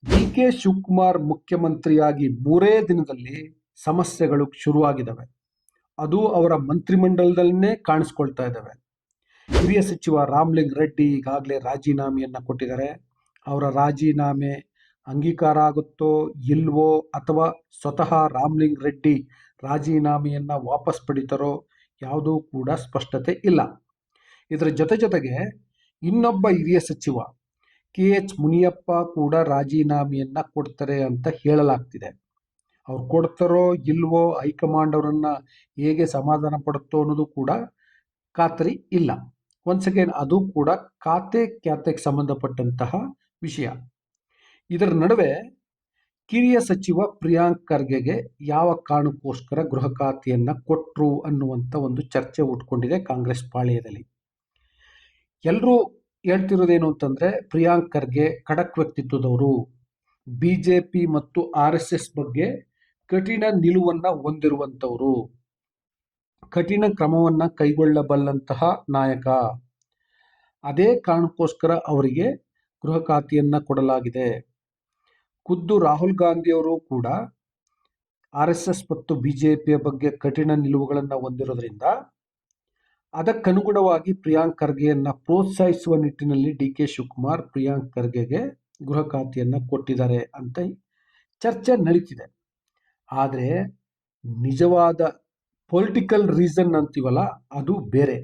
ಡಿ.ಕೆ. ಶಿವಕುಮಾರ್ ಮುಖ್ಯಮಂತ್ರಿಯಾಗಿ 3 ದಿನದಲ್ಲಿ ಸಮಸ್ಯೆಗಳು ಶುರುವಾಗಿದ್ದಾವೆ. ಅದು ಅವರ ಮಂತ್ರಿಮಂಡಲದಲ್ಲೇ ಕಾಣಿಸ್ಕೊಳ್ತಾ ಇದ್ದಾವೆ. ಹಿರಿಯ ಸಚಿವ ರಾಮಲಿಂಗ ರೆಡ್ಡಿ ಈಗಾಗಲೇ ರಾಜೀನಾಮೆಯನ್ನು ಕೊಟ್ಟಿದ್ದಾರೆ. ಅವರ ರಾಜೀನಾಮೆ ಅಂಗೀಕಾರ ಆಗುತ್ತೋ ಇಲ್ವೋ, ಅಥವಾ ಸ್ವತಃ ರಾಮಲಿಂಗ ರೆಡ್ಡಿ ರಾಜೀನಾಮೆಯನ್ನು ವಾಪಸ್ ಪಡಿತಾರೋ ಯಾವುದೂ ಕೂಡ ಸ್ಪಷ್ಟತೆ ಇಲ್ಲ. ಇದರ ಜೊತೆಗೆ ಇನ್ನೊಬ್ಬ ಹಿರಿಯ ಸಚಿವ ಕೆ.ಎಚ್. ಮುನಿಯಪ್ಪ ಕೂಡ ರಾಜೀನಾಮೆಯನ್ನು ಕೊಡ್ತಾರೆ ಅಂತ ಹೇಳಲಾಗ್ತಿದೆ. ಅವ್ರು ಕೊಡ್ತಾರೋ ಇಲ್ವೋ, ಹೈಕಮಾಂಡ್ ಅವರನ್ನ ಹೇಗೆ ಸಮಾಧಾನ ಪಡುತ್ತೋ ಅನ್ನೋದು ಕೂಡ ಖಾತರಿ ಇಲ್ಲ. ಒನ್ಸ್ ಅಗೇನ್ ಅದು ಕೂಡ ಖಾತೆಗೆ ಸಂಬಂಧಪಟ್ಟಂತಹ ವಿಷಯ. ಇದರ ನಡುವೆ ಕಿರಿಯ ಸಚಿವ ಪ್ರಿಯಾಂಕ್ ಖರ್ಗೆಗೆ ಯಾವ ಕಾರಣಕ್ಕೋಸ್ಕರ ಗೃಹ ಖಾತೆಯನ್ನು ಕೊಟ್ಟರು ಅನ್ನುವಂಥ ಒಂದು ಚರ್ಚೆ ಉಟ್ಕೊಂಡಿದೆ ಕಾಂಗ್ರೆಸ್ ಪಾಳೆಯದಲ್ಲಿ. ಎಲ್ಲರೂ ಹೇಳ್ತಿರೋದೇನು ಅಂತಂದರೆ, ಪ್ರಿಯಾಂಕ್ ಖರ್ಗೆ ಖಡಕ್ ವ್ಯಕ್ತಿತ್ವದವರು, BJP ಮತ್ತು RSS ಬಗ್ಗೆ ಕಠಿಣ ನಿಲುವನ್ನು ಹೊಂದಿರುವಂಥವರು, ಕಠಿಣ ಕ್ರಮವನ್ನು ಕೈಗೊಳ್ಳಬಲ್ಲಂತಹ ನಾಯಕ. ಅದೇ ಕಾರಣಕ್ಕೋಸ್ಕರ ಅವರಿಗೆ ಗೃಹ ಖಾತೆಯನ್ನು ಕೊಡಲಾಗಿದೆ. ಖುದ್ದು ರಾಹುಲ್ ಗಾಂಧಿಯವರು ಕೂಡ RSS ಮತ್ತು BJPಯ ಬಗ್ಗೆ ಕಠಿಣ ನಿಲುವುಗಳನ್ನು ಹೊಂದಿರೋದ್ರಿಂದ ಅದಕ್ಕನುಗುಣವಾಗಿ ಪ್ರಿಯಾಂಕ್ ಖರ್ಗೆಯನ್ನು ಪ್ರೋತ್ಸಾಹಿಸುವ ನಿಟ್ಟಿನಲ್ಲಿ ಡಿ.ಕೆ. ಶಿವಕುಮಾರ್ ಪ್ರಿಯಾಂಕ್ ಖರ್ಗೆಗೆ ಗೃಹ ಖಾತೆಯನ್ನು ಕೊಟ್ಟಿದ್ದಾರೆ ಅಂತ ಚರ್ಚೆ ನಡೀತಿದೆ. ಆದರೆ ನಿಜವಾದ ಪೊಲಿಟಿಕಲ್ ರೀಸನ್ ಅಂತೀವಲ್ಲ, ಅದು ಬೇರೆ.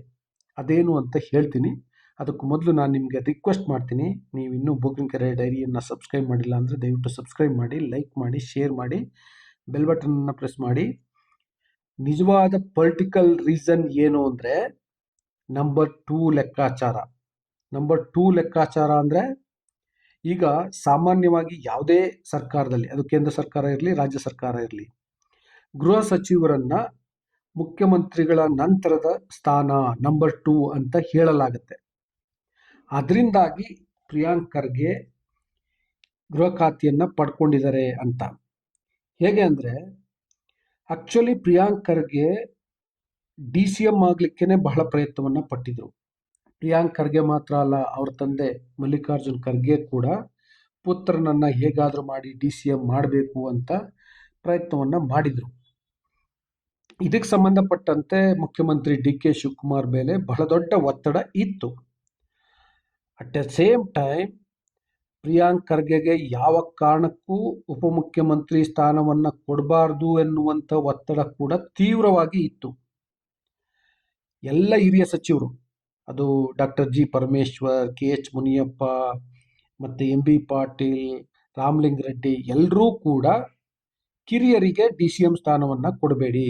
ಅದೇನು ಅಂತ ಹೇಳ್ತೀನಿ. ಅದಕ್ಕೂ ಮೊದಲು ನಾನು ನಿಮಗೆ ರಿಕ್ವೆಸ್ಟ್ ಮಾಡ್ತೀನಿ, ನೀವು ಇನ್ನೂ ಬೂಕಿಂಗ್ಕೆರೆ ಡೈರಿಯನ್ನು ಸಬ್ಸ್ಕ್ರೈಬ್ ಮಾಡಿಲ್ಲ ಅಂದರೆ ದಯವಿಟ್ಟು ಸಬ್ಸ್ಕ್ರೈಬ್ ಮಾಡಿ, ಲೈಕ್ ಮಾಡಿ, ಶೇರ್ ಮಾಡಿ, ಬೆಲ್ ಬಟನನ್ನು ಪ್ರೆಸ್ ಮಾಡಿ. ನಿಜವಾದ ಪೊಲಿಟಿಕಲ್ ರೀಸನ್ ಏನು ಅಂದರೆ ನಂಬರ್ 2 ಲೆಕ್ಕಾಚಾರ. ನಂಬರ್ 2 ಲೆಕ್ಕಾಚಾರ ಅಂದರೆ, ಈಗ ಸಾಮಾನ್ಯವಾಗಿ ಯಾವುದೇ ಸರ್ಕಾರದಲ್ಲಿ, ಅದು ಕೇಂದ್ರ ಸರ್ಕಾರ ಇರಲಿ ರಾಜ್ಯ ಸರ್ಕಾರ ಇರಲಿ, ಗೃಹ ಸಚಿವರನ್ನ ಮುಖ್ಯಮಂತ್ರಿಗಳ ನಂತರದ ಸ್ಥಾನ ನಂಬರ್ 2 ಅಂತ ಹೇಳಲಾಗುತ್ತೆ. ಅದರಿಂದಾಗಿ ಪ್ರಿಯಾಂಕ್ ಖರ್ಗೆ ಗೃಹ ಖಾತೆಯನ್ನು ಪಡ್ಕೊಂಡಿದ್ದಾರೆ ಅಂತ. ಹೇಗೆ ಅಂದರೆ, ಆಕ್ಚುಲಿ ಪ್ರಿಯಾಂಕ್ ಖರ್ಗೆ DCM ಆಗಲಿಕ್ಕೇ ಬಹಳ ಪ್ರಯತ್ನವನ್ನು ಪಟ್ಟಿದ್ರು. ಪ್ರಿಯಾಂಕ್ ಖರ್ಗೆ ಮಾತ್ರ ಅಲ್ಲ, ಅವ್ರ ತಂದೆ ಮಲ್ಲಿಕಾರ್ಜುನ್ ಖರ್ಗೆ ಕೂಡ ಪುತ್ರನನ್ನು ಹೇಗಾದರೂ ಮಾಡಿ DCM ಮಾಡಬೇಕು ಅಂತ ಪ್ರಯತ್ನವನ್ನು ಮಾಡಿದರು. ಇದಕ್ಕೆ ಸಂಬಂಧಪಟ್ಟಂತೆ ಮುಖ್ಯಮಂತ್ರಿ ಡಿ.ಕೆ. ಶಿವಕುಮಾರ್ ಮೇಲೆ ಬಹಳ ದೊಡ್ಡ ಒತ್ತಡ ಇತ್ತು. At the same time Priyank ಖರ್ಗೆಗೆ ಯಾವ ಕಾರಣಕ್ಕೂ ಉಪಮುಖ್ಯಮಂತ್ರಿ ಸ್ಥಾನವನ್ನು ಕೊಡಬಾರ್ದು ಎನ್ನುವಂಥ ಒತ್ತಡ ಕೂಡ ತೀವ್ರವಾಗಿ ಇತ್ತು. ಎಲ್ಲ ಹಿರಿಯ ಸಚಿವರು, ಅದು doctor G. Parameshwar, KH. Muniyappa ಮತ್ತು MB ಪಾಟೀಲ್, ರಾಮಲಿಂಗ ರೆಡ್ಡಿ ಎಲ್ಲರೂ ಕೂಡ ಕಿರಿಯರಿಗೆ DCM ಸ್ಥಾನವನ್ನು ಕೊಡಬೇಡಿ,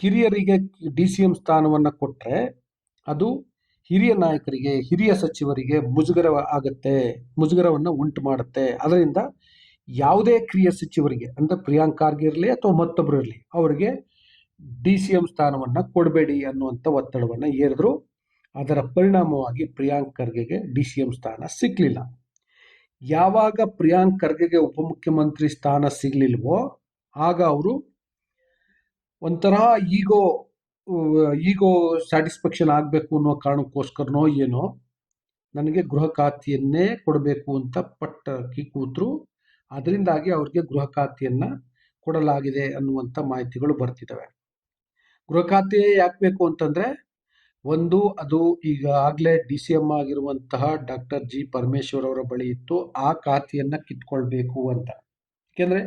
ಕಿರಿಯರಿಗೆ DCM ಸ್ಥಾನವನ್ನು ಕೊಟ್ಟರೆ ಅದು ಹಿರಿಯ ನಾಯಕರಿಗೆ, ಹಿರಿಯ ಸಚಿವರಿಗೆ ಮುಜುಗರವನ್ನು ಉಂಟು ಮಾಡುತ್ತೆ. ಅದರಿಂದ ಯಾವುದೇ ಕಿರಿಯ ಸಚಿವರಿಗೆ, ಅಂದರೆ ಪ್ರಿಯಾಂಕ್ ಖರ್ಗೆ ಇರಲಿ ಅಥವಾ ಮತ್ತೊಬ್ಬರು ಇರಲಿ, ಅವರಿಗೆ DCM ಸ್ಥಾನವನ್ನು ಕೊಡಬೇಡಿ ಅನ್ನುವಂಥ ಒತ್ತಡವನ್ನು ಹೇರಿದ್ರು. ಅದರ ಪರಿಣಾಮವಾಗಿ ಪ್ರಿಯಾಂಕ್ ಖರ್ಗೆಗೆ DCM ಸ್ಥಾನ ಸಿಗಲಿಲ್ಲ. ಯಾವಾಗ ಪ್ರಿಯಾಂಕ್ ಖರ್ಗೆಗೆ ಉಪಮುಖ್ಯಮಂತ್ರಿ ಸ್ಥಾನ ಸಿಗಲಿಲ್ವೋ ಆಗ ಅವರು ಒಂಥರ ಈಗೋ ಸ್ಯಾಟಿಸ್ಫ್ಯಾಕ್ಷನ್ ಆಗಬೇಕು ಅನ್ನೋ ಕಾರಣಕ್ಕೋಸ್ಕರನೋ ಏನೋ ನನಗೆ ಗೃಹ ಖಾತೆಯನ್ನೇ ಕೊಡಬೇಕು ಅಂತ ಪಟ್ಟಕ್ಕೆ ಕೂತರು. ಅದರಿಂದಾಗಿ ಅವ್ರಿಗೆ ಗೃಹ ಖಾತೆಯನ್ನು ಕೊಡಲಾಗಿದೆ ಅನ್ನುವಂಥ ಮಾಹಿತಿಗಳು ಬರ್ತಿದ್ದಾವೆ. ಗೃಹ ಖಾತೆ ಯಾಕೆ ಬೇಕು ಅಂತಂದರೆ, ಒಂದು, ಅದು ಈಗಾಗಲೇ DCM ಆಗಿರುವಂತಹ ಡಾಕ್ಟರ್ ಜಿ. ಪರಮೇಶ್ವರ್ ಅವರ ಬಳಿ ಇತ್ತು, ಆ ಖಾತೆಯನ್ನು ಕಿತ್ಕೊಳ್ಬೇಕು ಅಂತ. ಯಾಕೆಂದರೆ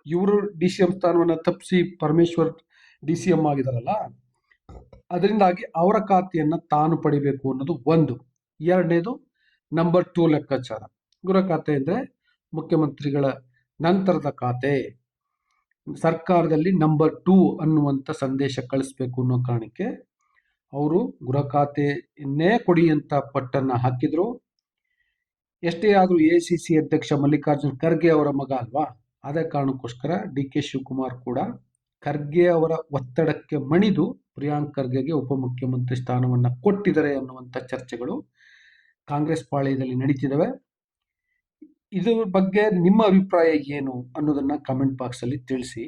ಇವರು DCM ಸ್ಥಾನವನ್ನು ತಪ್ಪಿಸಿ ಪರಮೇಶ್ವರ್ DCM ಆಗಿದಾರಲ್ಲ, ಅದರಿಂದಾಗಿ ಅವರ ಖಾತೆಯನ್ನು ತಾನು ಪಡಿಬೇಕು ಅನ್ನೋದು ಒಂದು. ಎರಡನೇದು ನಂಬರ್ 2 ಲೆಕ್ಕಾಚಾರ. ಗೃಹ ಖಾತೆ ಅಂದರೆ ಮುಖ್ಯಮಂತ್ರಿಗಳ ನಂತರದ ಖಾತೆ, ಸರ್ಕಾರದಲ್ಲಿ ನಂಬರ್ 2 ಅನ್ನುವಂಥ ಸಂದೇಶ ಕಳಿಸ್ಬೇಕು ಅನ್ನೋ ಕಾರಣಕ್ಕೆ ಅವರು ಗೃಹ ಖಾತೆಯನ್ನೇ ಕೊಡಿ ಅಂತ ಪಟ್ಟನ್ನು ಹಾಕಿದ್ರು. ಎಷ್ಟೇ ಆದರೂ ACC ಅಧ್ಯಕ್ಷ ಮಲ್ಲಿಕಾರ್ಜುನ್ ಖರ್ಗೆ ಅವರ ಮಗ ಅಲ್ವಾ, ಅದೇ ಕಾರಣಕ್ಕೋಸ್ಕರ ಡಿ.ಕೆ. ಶಿವಕುಮಾರ್ ಕೂಡ ಖರ್ಗೆ ಅವರ ಒತ್ತಡಕ್ಕೆ ಮಣಿದು ಪ್ರಿಯಾಂಕ್ ಖರ್ಗೆಗೆ ಉಪಮುಖ್ಯಮಂತ್ರಿ ಸ್ಥಾನವನ್ನು ಕೊಟ್ಟಿದ್ದಾರೆ ಅನ್ನುವಂಥ ಚರ್ಚೆಗಳು ಕಾಂಗ್ರೆಸ್ ಪಾಳೆಯದಲ್ಲಿ ನಡೀತಿದ್ದಾವೆ. ಇದ್ರ ಬಗ್ಗೆ ನಿಮ್ಮ ಅಭಿಪ್ರಾಯ ಏನು ಅನ್ನೋದನ್ನು ಕಮೆಂಟ್ ಬಾಕ್ಸಲ್ಲಿ ತಿಳಿಸಿ.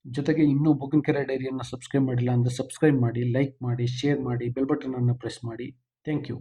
ಜೊತೆಗೆ ಇನ್ನೂ ಬೂಕಿಂಗ್ಕೆರೆ ಡೈರಿಯನ್ನು ಸಬ್ಸ್ಕ್ರೈಬ್ ಮಾಡಿಲ್ಲ ಅಂದರೆ ಸಬ್ಸ್ಕ್ರೈಬ್ ಮಾಡಿ, ಲೈಕ್ ಮಾಡಿ, ಶೇರ್ ಮಾಡಿ, ಬೆಲ್ ಬಟನನ್ನು ಪ್ರೆಸ್ ಮಾಡಿ. Thank you.